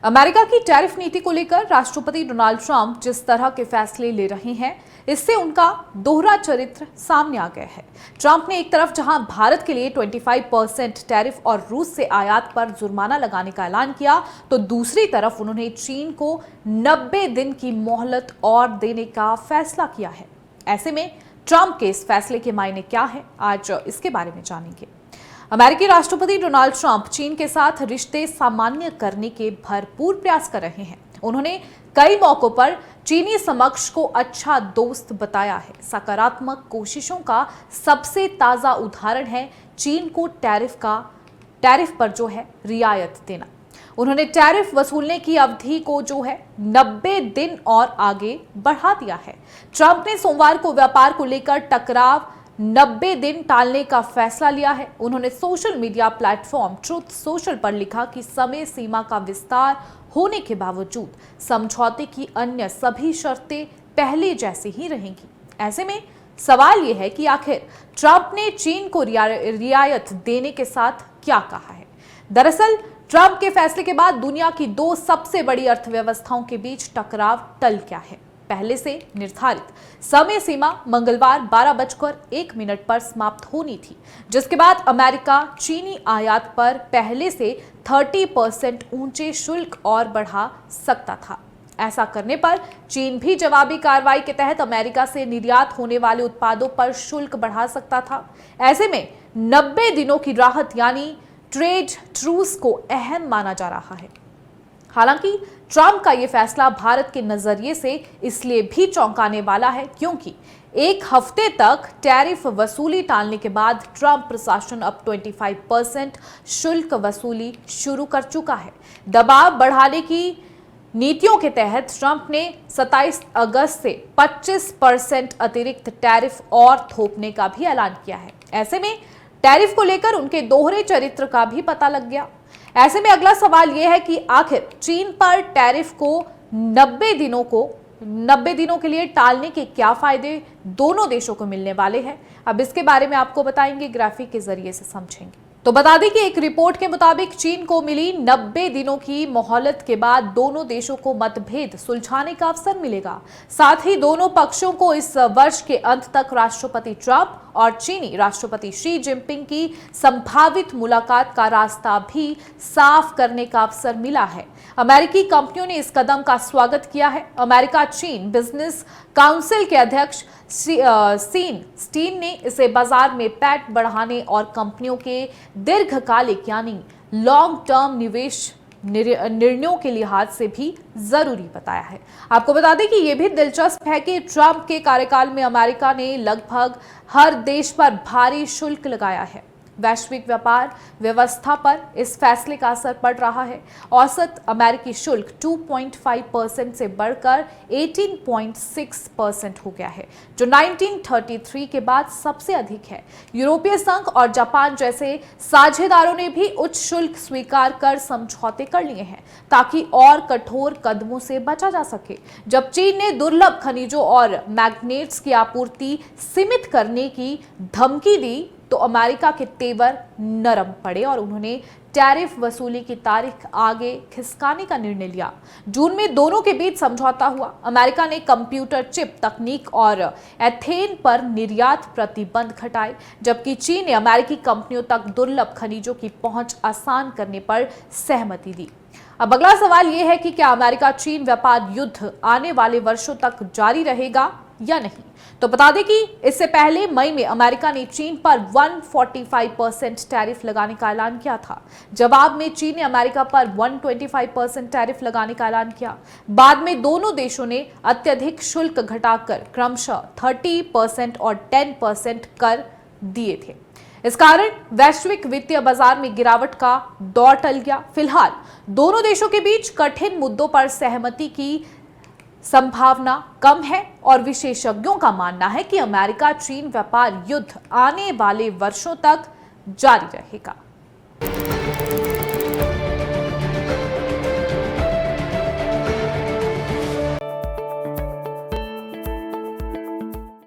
America की tariff नीति को लेकर राष्ट्रपति डोनाल्ड ट्रंप जिस तरह के फैसले ले रहे हैं, इससे उनका दोहरा चरित्र सामने आ गया है। ट्रंप ने एक तरफ जहां भारत के लिए 25% टैरिफ और रूस से आयात पर जुर्माना लगाने का ऐलान किया, तो दूसरी तरफ उन्होंने चीन को 90 दिन की मोहलत और देने का फैसला किया है। ऐसे में ट्रंप के इस फैसले के मायने क्या है, आज इसके बारे में जानेंगे। अमेरिकी राष्ट्रपति डोनाल्ड ट्रंप चीन के साथ रिश्ते सामान्य करने के भरपूर प्रयास कर रहे हैं। उन्होंने कई मौकों पर चीनी समक्ष को अच्छा दोस्त बताया है। सकारात्मक कोशिशों का सबसे ताजा उदाहरण है चीन को टैरिफ पर जो है रियायत देना। उन्होंने टैरिफ वसूलने की अवधि को जो है 90 दिन और आगे बढ़ा दिया है। ट्रंप ने सोमवार को व्यापार को लेकर टकराव 90 दिन टालने का फैसला लिया है। उन्होंने social media platform truth social पर लिखा कि समय सीमा का विस्तार होने के बावजूद समझौते की अन्य सभी शर्तें पहले जैसी ही रहेंगी। ऐसे में सवाल यह है कि आखिर ट्रंप ने चीन को रियायत देने के साथ क्या कहा है। दरअसल ट्रंप के फैसले के बाद दुनिया की दो सबसे बड़ी अर्थव्यवस्थाओं के बीच टकराव टल गया है। पहले से निर्धारित समय सीमा मंगलवार 12:01 पर समाप्त होनी थी, जिसके बाद अमेरिका चीनी आयात पर पहले से 30% ऊंचे शुल्क और बढ़ा सकता था। ऐसा करने पर चीन भी जवाबी कार्रवाई के तहत अमेरिका से निर्यात होने वाले उत्पादों पर शुल्क बढ़ा सकता था। ऐसे में 90 दिनों की राहत यानी ट्रेड ट्रूस को अहम माना जा रहा है। हालांकि ट्रंप का यह फैसला भारत के नजरिए से इसलिए भी चौंकाने वाला है क्योंकि एक हफ्ते तक टैरिफ वसूली टालने के बाद ट्रंप प्रशासन अब 25% शुल्क वसूली शुरू कर चुका है। दबाव बढ़ाने की नीतियों के तहत ट्रंप ने 27 अगस्त से 25% अतिरिक्त टैरिफ और थोपने का भी ऐलान किया है। ऐसे में टैरिफ को लेकर उनके दोहरे चरित्र का भी पता लग गया। ऐसे में अगला सवाल यह है कि आखिर चीन पर टैरिफ को 90 दिनों के लिए टालने के क्या फायदे दोनों देशों को मिलने वाले हैं। अब इसके बारे में आपको बताएंगे, ग्राफिक के जरिए से समझेंगे। तो बता दें कि एक रिपोर्ट के मुताबिक चीन को मिली 90 दिनों की मोहलत के बाद दोनों देशों को मतभेद सुलझाने का अवसर मिलेगा। साथ ही दोनों पक्षों को इस वर्ष के अंत तक राष्ट्रपति ट्रंप और चीनी राष्ट्रपति शी जिनपिंग की संभावित मुलाकात का रास्ता भी साफ करने का अवसर मिला है। अमेरिकी कंपनियों ने इस कदम का स्वागत किया है। अमेरिका चीन बिजनेस काउंसिल के अध्यक्ष स्टीन ने इसे बाजार में पैठ बढ़ाने और कंपनियों के दीर्घकालिक यानी लॉन्ग टर्म निवेश निर्णयों के लिहाज से भी जरूरी बताया है। आपको बता दें कि यह भी दिलचस्प है कि ट्रंप के कार्यकाल में अमेरिका ने लगभग हर देश पर भारी शुल्क लगाया है। वैश्विक व्यापार व्यवस्था पर इस फैसले का असर पड़ रहा है। औसत अमेरिकी शुल्क 2.5% से बढ़कर 18.6% हो गया है, जो 1933 के बाद सबसे अधिक है। यूरोपीय संघ और जापान जैसे साझेदारों ने भी उच्च शुल्क स्वीकार कर समझौते कर लिए हैं ताकि और कठोर कदमों से बचा जा सके। जब चीन ने दुर्लभ खनिजों और मैग्नेट्स की आपूर्ति सीमित करने की धमकी दी, तो अमेरिका के तेवर नरम पड़े और उन्होंने टैरिफ वसूली की तारीख आगे खिसकाने का निर्णय लिया। जून में दोनों के बीच समझौता हुआ। अमेरिका ने कंप्यूटर चिप तकनीक और एथेन पर निर्यात प्रतिबंध घटाए, जबकि चीन ने अमेरिकी कंपनियों तक दुर्लभ खनिजों की पहुंच आसान करने पर सहमति दी। अब अगला सवाल यह है कि क्या अमेरिका चीन व्यापार युद्ध आने वाले वर्षों तक जारी रहेगा या नहीं। तो बता दें कि इससे पहले मई में अमेरिका ने चीन पर 145% टैरिफ लगाने का ऐलान किया था। जवाब में चीन ने अमेरिका पर 125% टैरिफ लगाने का ऐलान किया। बाद में दोनों देशों ने अत्यधिक शुल्क घटाकर क्रमशः 30% और 10% कर दिए थे। इस कारण वैश्विक वित्तीय बाजार में गिरावट का दौर टल गया। फिलहाल दोनों देशों के बीच कठिन मुद्दों पर सहमति की संभावना कम है और विशेषज्ञों का मानना है कि अमेरिका चीन व्यापार युद्ध आने वाले वर्षों तक जारी रहेगा।